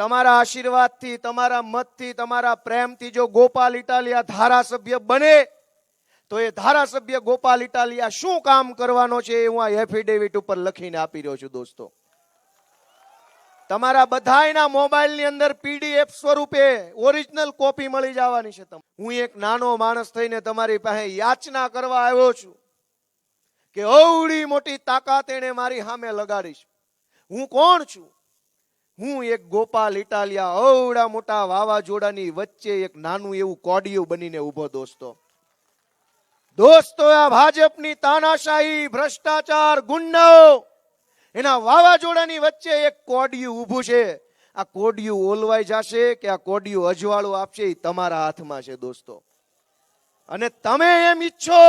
તમારા આશીર્વાદથી, તમારા મતથી, તમારા પ્રેમથી જો ગોપાલ ઇટાલિયા ધારાસભ્ય બને તો એ ધારાસભ્ય ગોપાલ ઇટાલિયા શું કામ કરવાનો છે એ હું આ એફિડેવિટ ઉપર લખીને આપી રહ્યો છું દોસ્તો. તમારા બધાયના મોબાઈલની અંદર પીડીએફ સ્વરૂપે ઓરિજિનલ કોપી મળી જવાની છે. હું એક નાનો માણસ થઈને તમારી પાસે યાચના કરવા આવ્યો છું કે અવળી મોટી તાકાત એને મારી સામે લગાડીશ. હું કોણ છું? હું એક ગોપાલ ઇટાલિયા અવળા મોટા વાવાઝોડાની વચ્ચે એક નાનું એવું કોડિયું બનીને ઉભો દોસ્તો આ ભાજપની તાનાશાહી, ભ્રષ્ટાચાર, ગુંડાઓ એના વાવાઝોડાની વચ્ચે એક કોડિયું ઊભું છે. આ કોડિયું ઓલવાઈ જશે કે આ કોડિયું અજવાળું આપશે એ તમારા હાથમાં છે દોસ્તો. અને તમે એમ ઈચ્છો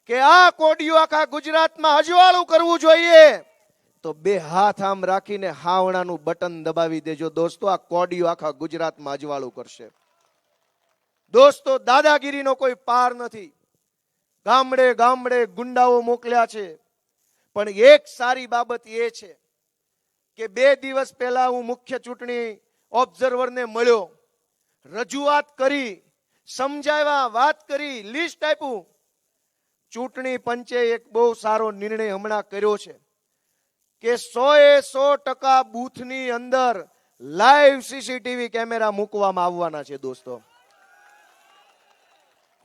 કે આ કોડિયું આખા ગુજરાતમાં અજવાળું કરવું જોઈએ તો બે હાથ આમ રાખીને હાવણાનું બટન દબાવી દેજો દોસ્તો. આ કોડિયું આખા ગુજરાતમાં અજવાળું કરશે દોસ્તો. દાદાગીરીનો કોઈ પાર નથી. ગામડે ગામડે ગુંડાઓ મોકલ્યા છે, પણ એક સારી બાબત એ છે કે 2 દિવસ પહેલા હું મુખ્ય ચૂંટણી ઓબ્ઝર્વરને મળ્યો, રજૂઆત કરી, સમજાવ્યા, વાત કરી, લિસ્ટ આપ્યું. ચૂંટણી પંચે એક બહુ સારો નિર્ણય હમણાં કર્યો છે કે 100% બૂથની અંદર લાઈવ સીસીટીવી કેમેરા મૂકવામાં આવવાના છે દોસ્તો.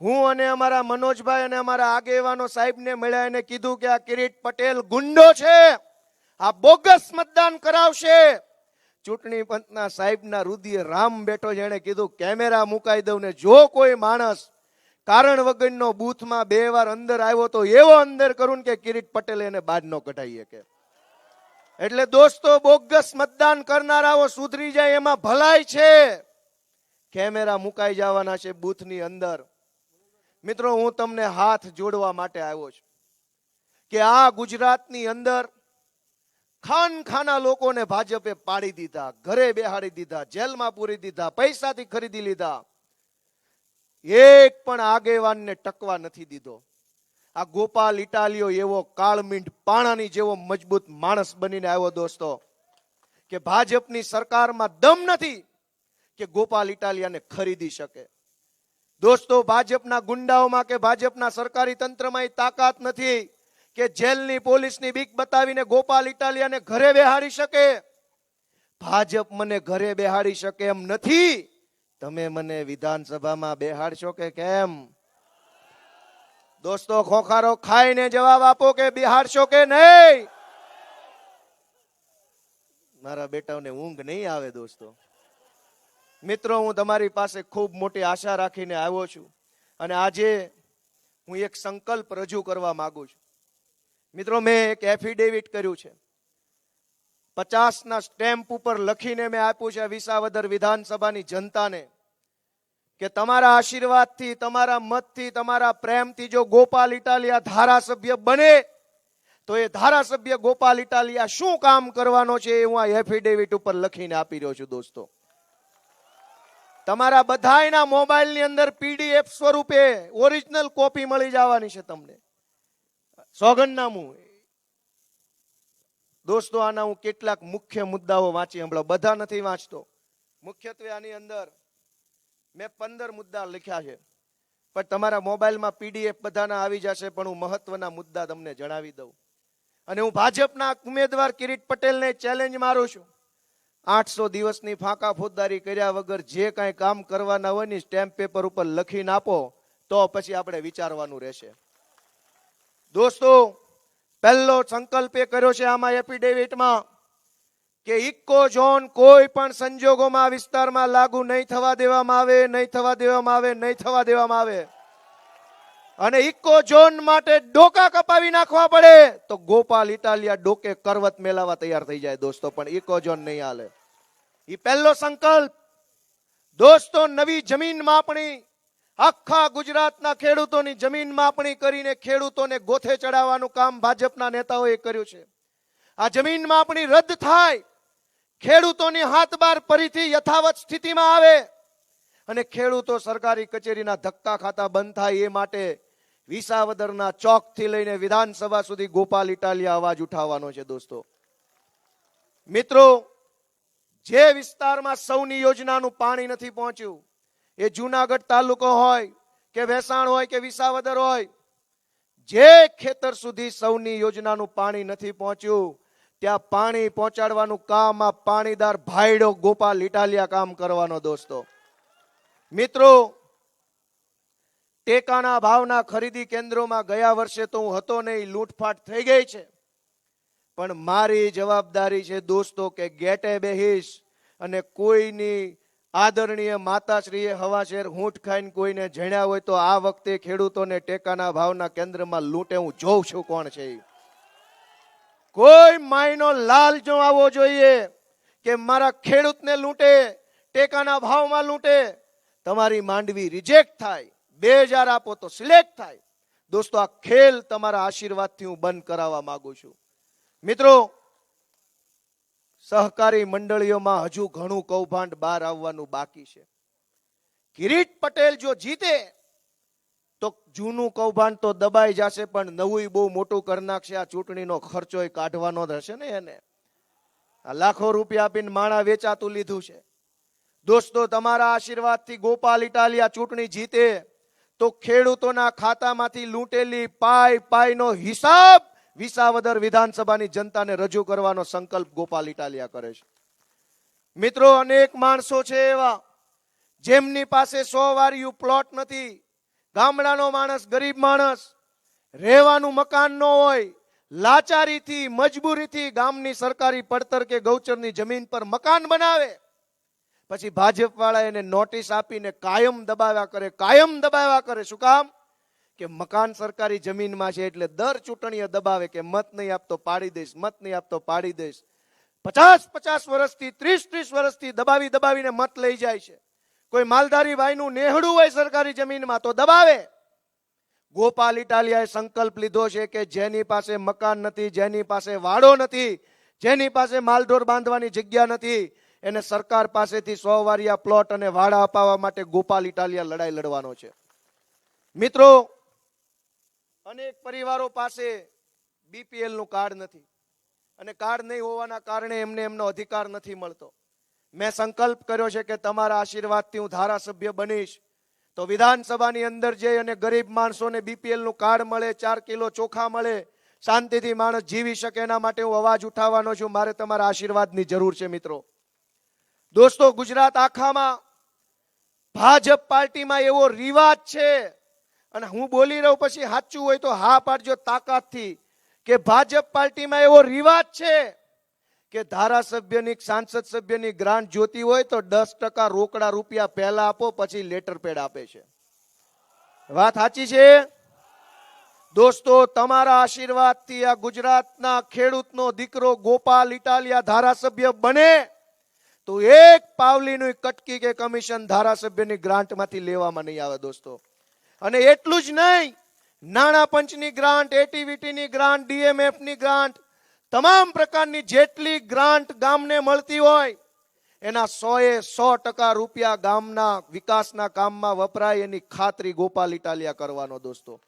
હું અને અમારા મનોજભાઈ અને અમારા આગેવાનો સાહેબને મળ્યા અને કીધું કે આ કિરીટ પટેલ ગુંડો છે, આ બોગસ મતદાન કરાવશે. ચૂંટણી પંચના સાહેબના રુધિર રામ બેઠો જેણે કીધું કેમેરા મુકાઈ દઉં ને જો કોઈ માણસ કારણ વગરનો બૂથમાં 2 વાર અંદર આવ્યો તો એવો અંદર કરું કે કિરીટ પટેલ એને બાદ નો કઢાઈએ કે. એટલે દોસ્તો બોગસ મતદાન કરનારાઓ સુધરી જાય એમાં ભલાઈ છે. કેમેરા મુકાઈ જવાના છે બૂથની અંદર. મિત્રો હું તમને હાથ જોડવા માટે આવ્યો છું કે આ ગુજરાતની અંદર ખાના લોકોને ભાજપે પાડી દીધા, ઘરે બેહાડી દીધા, જેલમાં પૂરી દીધા, પૈસાથી ખરીદી લીધા. એક પણ આગેવાનને ટકવા નથી દીધો. આ ગોપાલ ઇટાલિયો એવો કાળમીંડ પાણાની જેવો મજબૂત માણસ બનીને આવ્યો દોસ્તો કે ભાજપની સરકારમાં દમ નથી કે ગોપાલ ઇટાલિયાને ખરીદી શકે. દોસ્તો ભાજપના ગુંડાઓમાં કે ભાજપના સરકારી તંત્રમાં તાકાત નથી કે જેલની પોલીસની બીક બતાવીને ગોપાલ ઇટાલિયાને ઘરે બેહાડી શકે. ભાજપ મને ઘરે બેહાડી શકે એમ નથી. તમે મને વિધાનસભામાં બેહાડશો કે કેમ? દોસ્તો ખોખારો ખાઈને જવાબ આપો કે બેહાડશો કે નહીં. મારા બેટાઓને ઊંઘ નહીં આવે દોસ્તો. મિત્રો હું તમારી પાસે ખૂબ મોટી આશા રાખીને આવ્યો છું અને આજે હું એક સંકલ્પ રજૂ કરવા માંગુ છું. મિત્રો મેં એક એફિડેવિટ કર્યું છે, 50ના સ્ટેમ્પ ઉપર લખીને મેં આપ્યું છે વિસાવદર વિધાનસભાની જનતાને કે તમારા આશીર્વાદથી, તમારા મતથી, તમારા પ્રેમથી જો ગોપાલ ઇટાલિયા ધારાસભ્ય બને તો એ ધારાસભ્ય ગોપાલ ઇટાલિયા શું કામ કરવાનો છે એ હું આ એફિડેવિટ ઉપર લખીને આપી રહ્યો છું દોસ્તો. તમારા બધાયના મોબાઈલની અંદર પીડીએફ સ્વરૂપે ઓરિજિનલ કોપી મળી જવાની છે તમને. સોગંદનામું દોસ્તો. આના હું કેટલાક મુખ્ય મુદ્દાઓ વાંચી હમણાં, બધા નથી વાંચતો. મુખ્યત્વે આની અંદર મેં 15 મુદ્દા લખ્યા છે, પણ તમારા મોબાઈલમાં પીડીએફ બધાના આવી જશે. પણ હું મહત્વના મુદ્દા તમને જણાવી દઉં. અને હું ભાજપના ઉમેદવાર કિરીટ પટેલને ચેલેન્જ મારું છું, 800 દિવસની ફાંકા ફોજદારી કર્યા વગર જે કાંઈ કામ કરવાના હોય ને સ્ટેમ્પ પેપર ઉપર લખીને આપો તો પછી આપણે વિચારવાનું રહેશે. દોસ્તો પહેલો સંકલ્પ એ કર્યો છે આમાં એફિડેવિટમાં કે ઇકો ઝોન કોઈ પણ સંજોગોમાં વિસ્તારમાં લાગુ નહીં થવા દેવામાં આવે, નહીં થવા દેવામાં આવે, નહીં થવા દેવામાં આવે. અને ઇકો ઝોન માટે ડોકા કપાવી નાખવા પડે તો ગોપાલ ઇટાલિયા ડોકે કરવત મેલાવા તૈયાર થઈ જાય દોસ્તો, પણ ઇકો ઝોન નહીં હાલે. એ પહેલો સંકલ્પ. દોસ્તો નવી જમીન માપણી, આખા ગુજરાતના ખેડૂતોની જમીન માપણી કરીને ખેડૂતોને ગોથે ચડાવવાનું કામ ભાજપના નેતાઓએ કર્યું છે. આ જમીન માપણી રદ થાય, ખેડૂતોની હાથબાર ફરીથી યથાવત સ્થિતિમાં આવે અને ખેડૂતો સરકારી કચેરીના ધક્કા ખાતા બંધ થાય એ માટે વિસાવદરના ચોકથી લઈને વિધાનસભા સુધી ગોપાલ ઇટાલિયા અવાજ ઉઠાવવાનો છે દોસ્તો. મિત્રો જે વિસ્તારમાં સૌની યોજનાનું પાણી નથી પહોંચ્યું, એ જુનાગઢ તાલુકો હોય કે વેસાણ હોય કે વિસાવદર હોય, જે ખેતર સુધી સૌની યોજનાનું પાણી નથી પહોંચ્યું, ત્યાં પાણી પહોંચાડવાનું કામ આ પાણીદાર ભાઈડો ગોપાલ ઇટાલિયા કામ કરવાનો દોસ્તો. મિત્રો, ટેકાના ભાવના ખરીદી કેન્દ્રોમાં ગયા વર્ષે તો હું હતો નહીં, લૂંટફાટ થઈ ગઈ છે. પણ મારી જવાબદારી છે દોસ્તો કે ગેટે બેહીશ અને કોઈની આદરણીય માતાશ્રીએ હવાશેર હૂંઠ ખાઈને કોઈને જણ્યા હોય તો આ વખતે ખેડૂતોને ટેકાના ભાવના કેન્દ્રમાં લૂંટે હું જોઉં છું કોણ છે. કોઈ માયનો લાલ જો આવવો જોઈએ કે મારા ખેડૂતને લૂંટે, ટેકાના ભાવમાં લૂંટે. તમારી માંડવી રિજેક્ટ થાય, 2000 આપો તો સિલેક્ટ થાય. દોસ્તો, આ ખેલ તમારા આશીર્વાદથી હું બંધ કરાવવા માંગુ છું. મિત્રો, સહકારી મંડળીઓમાં હજુ ઘણું કૌભાંડ બહાર આવવાનું બાકી છે. કિરીટ પટેલ જો જીતે તો જૂનું કૌભાંડ તો દબાઈ જશે, પણ નવું બહુ મોટું કરી નાખશે. આ ચૂંટણીનો ખર્ચો કાઢવાનો રહેશે ને એને. આ લાખો રૂપિયા આપીને માણા વેચાતું લીધું છે. દોસ્તો, તમારા આશીર્વાદથી ગોપાલ ઇટાલિયા ચૂંટણી જીતે તો ખેડૂતોના ખાતામાંથી લૂંટેલી પાઈનો હિસાબ વિસાવદર વિધાનસભાની જનતાને રજૂ કરવાનો સંકલ્પ ગોપાલ ઇટાલિયા કરે છે. મિત્રો, અનેક માણસો છે એવા જેમની પાસે 100 વારિયું પ્લોટ નથી. ગામડાનો માણસ, ગરીબ માણસ, રહેવાનું મકાન ન હોય, લાચારીથી મજબૂરીથી ગામની સરકારી પડતર કે ગૌચરની જમીન પર મકાન બનાવે. પછી ભાજપ વાળા એને નોટિસ આપીને કાયમ દબાવ્યા કરે. શું કામ? કે મકાન સરકારી જમીનમાં છે એટલે દર ચૂંટણીએ દબાવે કે મત નહીં આપતો પાડી દઈશ, મત નહીં આપતો પાડી દઈશ. 50 વર્ષથી, 30 વર્ષથી દબાવીને મત લઈ જાય છે. કોઈ માલધારી ભાઈનું નેહડું હોય સરકારી જમીનમાં તો દબાવે. ગોપાલ ઇટાલિયાએ સંકલ્પ લીધો છે કે જેની પાસે મકાન નથી, જેની પાસે વાડો નથી, જેની પાસે માલઢોર બાંધવાની જગ્યા નથી, એને સરકાર પાસેથી 100 વારિયા પ્લોટ અને વાડા અપાવવા માટે ગોપાલ ઇટાલિયા લડાઈ લડવાનો છે. મિત્રો, અનેક પરિવારો પાસે બીપીએલ નું કાર્ડ નથી અને કાર્ડ નહીં હોવાના કારણે એમને એમનો અધિકાર નથી મળતો. મેં સંકલ્પ કર્યો છે કે તમારા આશીર્વાદથી હું ધારાસભ્ય બનીશ તો વિધાનસભાની અંદર જઈ અને ગરીબ માણસોને બીપીએલ નું કાર્ડ મળે, 4 કિલો ચોખા મળે, શાંતિથી માણસ જીવી શકે, એના માટે હું અવાજ ઉઠાવવાનો છું. મારે તમારા આશીર્વાદની જરૂર છે. મિત્રો, દોસ્તો, ગુજરાત આખામાં ભાજપ પાર્ટીમાં એવો રિવાજ છે, અને હું બોલી રહ્યો પછી સાચું હોય તો હા પાડજો તાકાતથી, કે ભાજપ પાર્ટીમાં એવો રિવાજ છે કે ધારાસભ્યની, સાંસદ સભ્યની ગ્રાન્ટ જોતી હોય તો 10% રોકડા રૂપિયા પહેલા આપો, પછી લેટર પેડ આપે છે. વાત સાચી છે? દોસ્તો, તમારા આશીર્વાદથી આ ગુજરાતના ખેડૂતનો દીકરો ગોપાલ ઇટાલિયા ધારાસભ્ય બને તો એક પાવલીનું કટકી કે કમિશન ધારાસભ્યની ગ્રાન્ટમાંથી લેવામાં નહીં આવે દોસ્તો. અને એટલું જ નહીં, નાણાં પંચની ગ્રાન્ટ, એટીવીટીની ગ્રાન્ટ, ડીએમએફની ગ્રાન્ટ, તમામ પ્રકારની જેટલી ગ્રાન્ટ ગામને મળતી હોય એના 100% રૂપિયા ગામના વિકાસના કામમાં વપરાય એની ખાતરી ગોપાલ ઇટાલિયા કરવાનો દોસ્તો.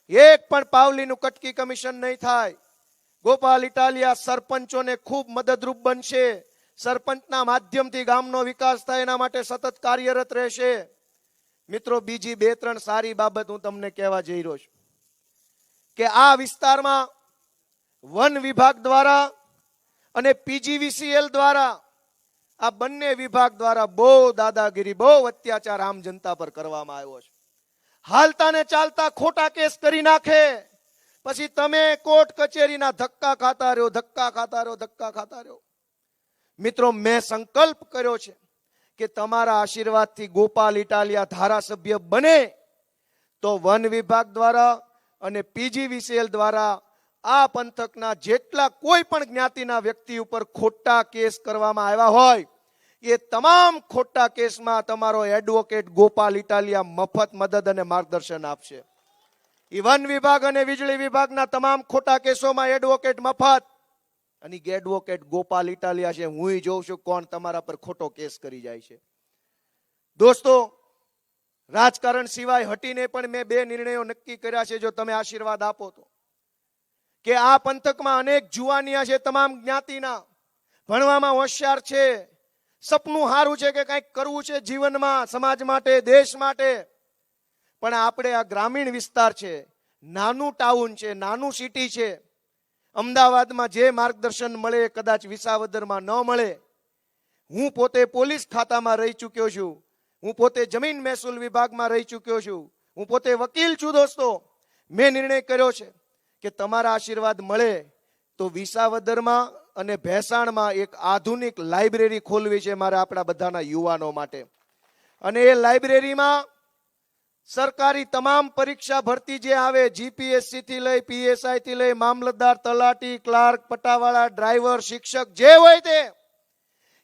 એક પણ પાવલીનું કટકી કમિશન નહીં થાય. ગોપાલ ઇટાલિયા સરપંચોને ખૂબ મદદરૂપ બનશે. સરપંચના માધ્યમથી ગામનો વિકાસ થાય એના માટે સતત કાર્યરત રહેશે. મિત્રો, બીજી 2-3 સારી બાબત હું તમને કહેવા જઈ રહ્યો છું કે આ વિસ્તારમાં વન વિભાગ દ્વારા અને પીજીવીસીએલ દ્વારા, આ બંને વિભાગ દ્વારા બહુ દાદાગીરી, બહુ અત્યાચાર આમ જનતા પર કરવામાં આવ્યો છે. હાલતા ને ચાલતા ખોટા કેસ કરી નાખે, પછી તમે કોર્ટ કચેરીના ધક્કા ખાતા રહ્યો. મિત્રો, મેં સંકલ્પ કર્યો છે કે તમારા આશીર્વાદથી ગોપાલ ઇટાલિયા ધારાસભ્ય બને તો વન વિભાગ દ્વારા અને પીજીવીસીએલ દ્વારા આ પંથકના જેટલા કોઈ પણ જ્ઞાતિના વ્યક્તિ ઉપર ખોટા કેસ કરવામાં આવ્યા હોય એ તમામ ખોટા કેસમાં તમારો એડવોકેટ ગોપાલ ઇટાલિયા મફત મદદ અને માર્ગદર્શન આપશે. એ વન વિભાગ અને વીજળી વિભાગના તમામ ખોટા કેસોમાં એડવોકેટ મફત. અને એડવોકેટ ગોપાલ ઇટાલિયા છે. હું જોઉં છું કોણ તમારા પર ખોટો કેસ કરી જાય છે. દોસ્તો, રાજકારણ સિવાય હટીને પણ મેં 2 નિર્ણયો નક્કી કર્યા છે. જો તમે આશીર્વાદ આપો તો, કે આ પંથકમાં અનેક જુવાનિયા છે, તમામ જ્ઞાતિના, ભણવામાં હોશિયાર છે, સપનું સારું છે કે કંઈક કરવું છે જીવનમાં, સમાજ માટે, દેશ માટે, પણ આપણે આ ગ્રામીણ વિસ્તાર છે, નાનું ટાઉન છે, નાનું સિટી છે. અમદાવાદમાં જે માર્ગદર્શન મળે એ કદાચ વિસાવદરમાં ન મળે. હું પોતે પોલીસ ખાતામાં રહી ચૂક્યો છું, હું પોતે જમીન મહેસૂલ વિભાગમાં રહી ચૂક્યો છું, હું પોતે વકીલ છું. દોસ્તો, મેં નિર્ણય કર્યો છે કે તમારા આશીર્વાદ મળે તો વિસાવદરમાં અને ભેસાણમાં એક આધુનિક લાઇબ્રેરી ખોલવી છે મારે, આપણા બધાના યુવાનો માટે. અને એ લાઇબ્રેરીમાં સરકારી તમામ પરીક્ષા ભરતી જે આવે, જીપીએસસી થી લઈ પીએસઆઈ થી લઈ મામલતદાર, તલાટી, ક્લાર્ક, પટાવાળા, ડ્રાઈવર, શિક્ષક જે હોય તે,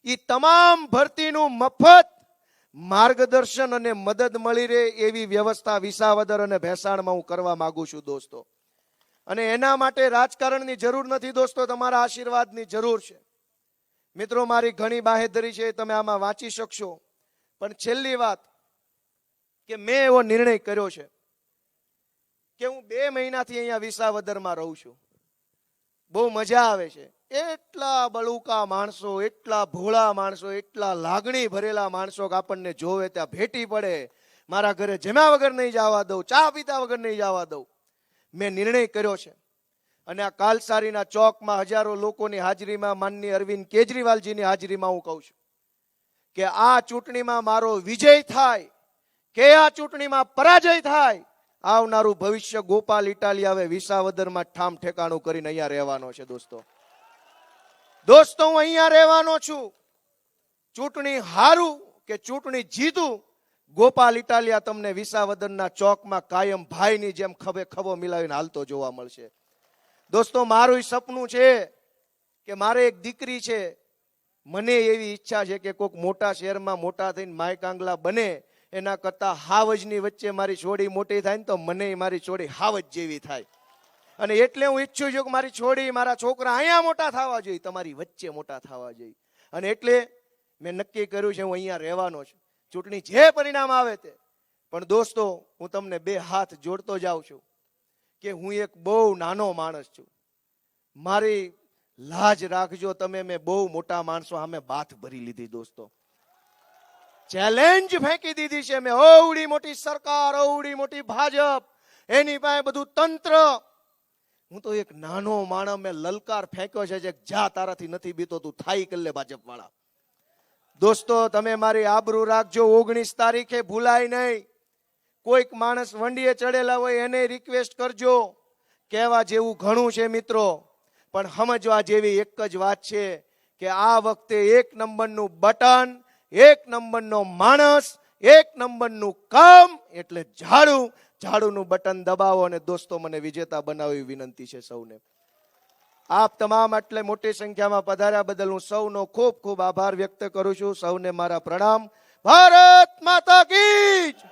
એ તમામ ભરતીનું મફત માર્ગદર્શન અને મદદ મળી રહે એવી વ્યવસ્થા વિસાવદર અને ભેસાણમાં હું કરવા માંગુ છું દોસ્તો. અને એના માટે રાજકારણની જરૂર નથી દોસ્તો, તમારા આશીર્વાદની જરૂર છે. મિત્રો, મારી ઘણી બાહેધરી છે, તમે આમાં વાંચી શકશો. પણ છેલ્લી વાત કે મેં એવો નિર્ણય કર્યો છે કે હું 2 મહિનાથી અહીંયા વિસાવદરમાં રહું છું. બહુ મજા આવે છે. એટલા બળુકા માણસો, એટલા ભોળા માણસો, એટલા લાગણી ભરેલા માણસો કે આપણને જોવે ત્યાં ભેટી પડે. મારા ઘરે જમ્યા વગર નહીં જવા દઉં, ચા પીતા વગર નહીં જવા દઉં. મેં નિર્ણય કર્યો છે. અને આ કાલસારીના ચોકમાં હજારો લોકોની હાજરીમાં, માનનીય અરવિંદ કેજરીવાલજીની હાજરીમાં હું કહું છું કે આ ચૂંટણીમાં મારો વિજય થાય કે આ ચૂંટણીમાં પરાજય થાય, આવનારું ભવિષ્ય ગોપાલ ઇટાલિયા હવે વિસાવદરમાં ઠામ ઠેકાણું કરીને અહીંયા રહેવાનો છે. દોસ્તો હું અહીંયા રહેવાનો છું. ચૂંટણી હારું કે ચૂંટણી જીતું, ગોપાલ ઇટાલિયા તમને વિસાવદરના ચોકમાં કાયમ ભાઈની જેમ ખભે ખભો મિલાવીને હાલતો જોવા મળશે. દોસ્તો, મારું સપનું છે કે મારે એક દીકરી છે. મને એવી ઈચ્છા છે કે કોઈક મોટા શહેરમાં મોટા થઈને માય કાંગલા બને, એના કરતા હાવજની વચ્ચે મારી છોડી મોટી થાય ને તો મને મારી છોડી હાવજ જેવી થાય. અને એટલે હું ઈચ્છું છું કે મારી છોડી, મારા છોકરા અહીંયા મોટા થવા જોઈએ, તમારી વચ્ચે મોટા થવા જોઈએ. અને એટલે મેં નક્કી કર્યું છે હું અહીંયા રહેવાનો છું, ચૂંટણી જે પરિણામ આવે તે. પણ દોસ્તો, હું તમને 2 હાથ જોડતો જાઉં છું કે હું એક બહુ નાનો માણસ છું. મારી લાજ રાખજો તમે. મેં બહુ મોટા માણસો સામે બાથ ભરી લીધી દોસ્તો, ચેલેન્જ ફેંકી દીધી છે મેં. અવડી મોટી સરકાર, અવડી મોટી ભાજપ, એની પાસે બધું તંત્ર. હું તો એક નાનો માણસ, મેં લલકાર ફેંક્યો છે જા તારાથી નથી બીતો, તું થાઈ કરી લે ભાજપ વાળા. દોસ્તો, તમે મારી આબરૂ રાખજો. 19 તારીખે ભૂલાય નહીં. કોઈક માણસ વંડીએ ચડેલા હોય એને રિક્વેસ્ટ કરજો. કહેવા જેવું ઘણું છે મિત્રો, પણ સમજવા જેવી એક જ વાત છે કે આ વખતે 1 નંબરનું બટન, 1 નંબરનો માણસ, 1 નંબરનું કામ એટલે ઝાડુનું બટન દબાવો. અને દોસ્તો, મને વિજેતા બનાવવી વિનંતી છે સૌને. આપ તમામ આટલે મોટી સંખ્યામાં પધાર્યા બદલ હું સૌનો ખૂબ ખૂબ આભાર વ્યક્ત કરું છું. સૌને મારા પ્રણામ. ભારત માતા કી જય.